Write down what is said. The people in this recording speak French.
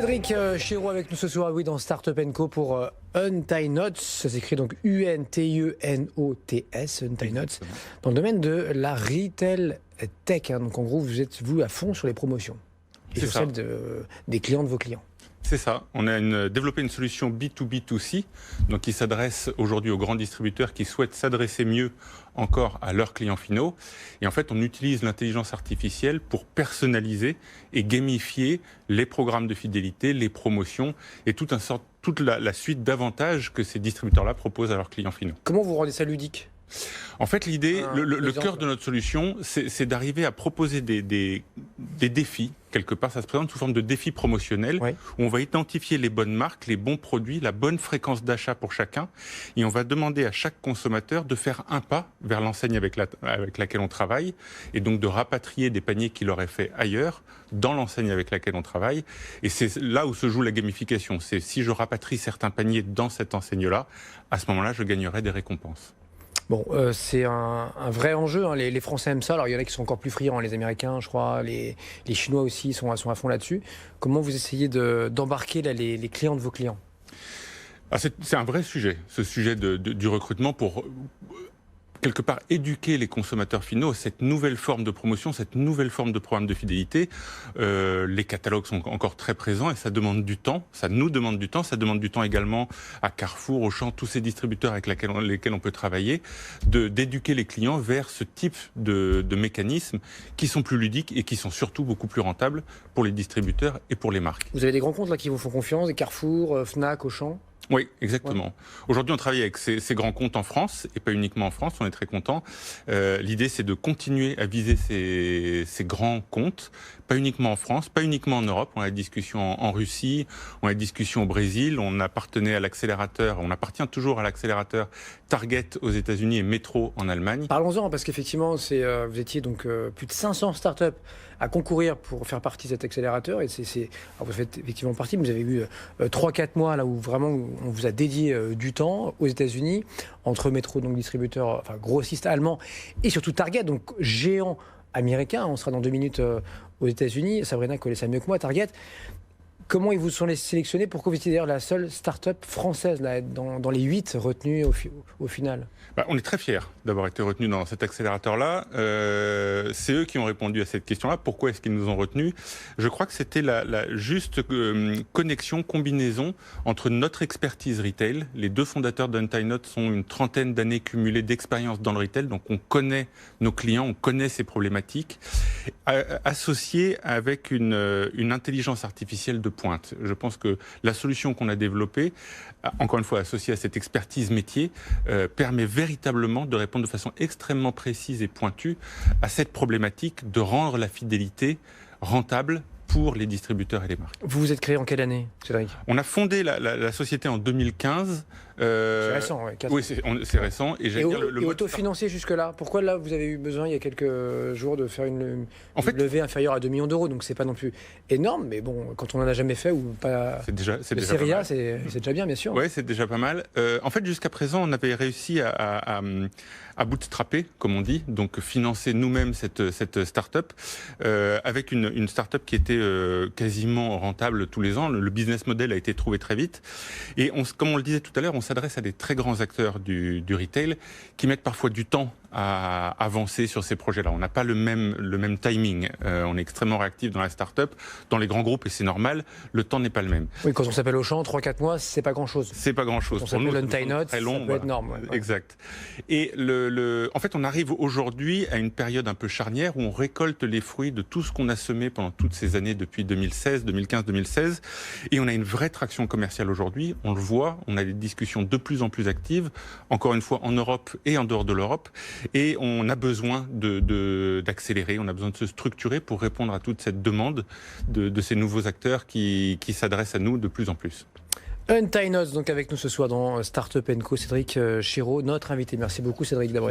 Cédric Chiraud avec nous ce soir, oui, dans Startup & Co pour Untied ça s'écrit donc UNTENOTS, Untied dans le domaine de la retail tech. Donc en gros, vous êtes à fond sur les promotions et sur celle des clients de vos clients. C'est ça. On a développé une solution B2B2C, donc qui s'adresse aujourd'hui aux grands distributeurs qui souhaitent s'adresser mieux encore à leurs clients finaux. Et en fait, on utilise l'intelligence artificielle pour personnaliser et gamifier les programmes de fidélité, les promotions et toute la suite d'avantages que ces distributeurs-là proposent à leurs clients finaux. Comment vous rendez ça ludique ? En fait, l'idée, le cœur de notre solution, c'est d'arriver à proposer des défis. Quelque part, ça se présente sous forme de défis promotionnels, où on va identifier les bonnes marques, les bons produits, la bonne fréquence d'achat pour chacun, et on va demander à chaque consommateur de faire un pas vers l'enseigne avec laquelle on travaille, et donc de rapatrier des paniers qu'il aurait fait ailleurs, dans l'enseigne avec laquelle on travaille. Et c'est là où se joue la gamification. C'est si je rapatrie certains paniers dans cette enseigne-là, à ce moment-là, je gagnerai des récompenses. Bon, c'est un vrai enjeu, hein. Les Français aiment ça. Alors, il y en a qui sont encore plus friands, les Américains, je crois, les Chinois aussi sont à fond là-dessus. Comment vous essayez d'embarquer les clients de vos clients ? C'est un vrai sujet, ce sujet du recrutement pour quelque part éduquer les consommateurs finaux à cette nouvelle forme de promotion, cette nouvelle forme de programme de fidélité. Les catalogues sont encore très présents et ça demande du temps, ça nous demande du temps, ça demande du temps également à Carrefour, Auchan, tous ces distributeurs avec lesquels on peut travailler, d'éduquer les clients vers ce type de mécanismes qui sont plus ludiques et qui sont surtout beaucoup plus rentables pour les distributeurs et pour les marques. Vous avez des grands comptes là qui vous font confiance, des Carrefour, Fnac, Auchan ? Oui, exactement. Ouais. Aujourd'hui, on travaille avec ces grands comptes en France, et pas uniquement en France, on est très contents. L'idée, c'est de continuer à viser ces grands comptes, pas uniquement en France, pas uniquement en Europe. On a des discussions en Russie, on a des discussions au Brésil, on appartient toujours à l'accélérateur Target aux États-Unis et Metro en Allemagne. Parlons-en, parce qu'effectivement, vous étiez donc plus de 500 startups à concourir pour faire partie de cet accélérateur, et alors vous faites effectivement partie, mais vous avez eu 3-4 mois là où vraiment on vous a dédié du temps aux États-Unis, entre Metro, donc distributeur, enfin grossiste allemand, et surtout Target, donc géant américain. On sera dans 2 minutes aux États-Unis. Sabrina connaît ça mieux que moi, Target. Comment ils vous sont sélectionnés? Pourquoi vous étiez d'ailleurs la seule start-up française là, dans les 8 retenues au final? On est très fiers d'avoir été retenus dans cet accélérateur-là. C'est eux qui ont répondu à cette question-là. Pourquoi est-ce qu'ils nous ont retenus? Je crois que c'était la juste connexion, combinaison entre notre expertise retail. Les 2 fondateurs d'Untied sont une 30aine d'années cumulées d'expérience dans le retail, donc on connaît nos clients, on connaît ces problématiques, associées avec une intelligence artificielle de pointe. Je pense que la solution qu'on a développée, encore une fois associée à cette expertise métier, permet véritablement de répondre de façon extrêmement précise et pointue à cette problématique de rendre la fidélité rentable pour les distributeurs et les marques. Vous vous êtes créé en quelle année, Cédric? On a fondé la société en 2015. C'est récent, ouais. Oui, c'est récent. Et autofinancé jusque-là. Pourquoi là, vous avez eu besoin, il y a quelques jours, de faire une levée inférieure à 2 millions d'euros? Donc c'est pas non plus énorme, mais bon, quand on n'en a jamais fait ou pas, c'est déjà série A, c'est déjà bien, bien sûr. Oui, c'est déjà pas mal. En fait, jusqu'à présent, on avait réussi à bootstrapper, comme on dit, donc financer nous-mêmes cette start-up, avec une start-up qui était quasiment rentable tous les ans. Le business model a été trouvé très vite. Et comme on le disait tout à l'heure, on s'adresse à des très grands acteurs du retail qui mettent parfois du temps à avancer sur ces projets-là. On n'a pas le même timing. On est extrêmement réactif dans la start-up. Dans les grands groupes, et c'est normal, le temps n'est pas le même. Oui, quand on s'appelle Auchan, 3-4 mois, c'est pas grand-chose. C'est pas grand-chose. Quand on s'appelle Untied, ça peut être énorme. Ouais. Exact. Et en fait, on arrive aujourd'hui à une période un peu charnière où on récolte les fruits de tout ce qu'on a semé pendant toutes ces années depuis 2015, 2016. Et on a une vraie traction commerciale aujourd'hui. On le voit, on a des discussions de plus en plus actives, encore une fois en Europe et en dehors de l'Europe. Et on a besoin d'accélérer, on a besoin de se structurer pour répondre à toute cette demande de ces nouveaux acteurs qui s'adressent à nous de plus en plus. Untied, donc avec nous ce soir dans Startup & Co, Cédric Chiraud, notre invité. Merci beaucoup Cédric d'avoir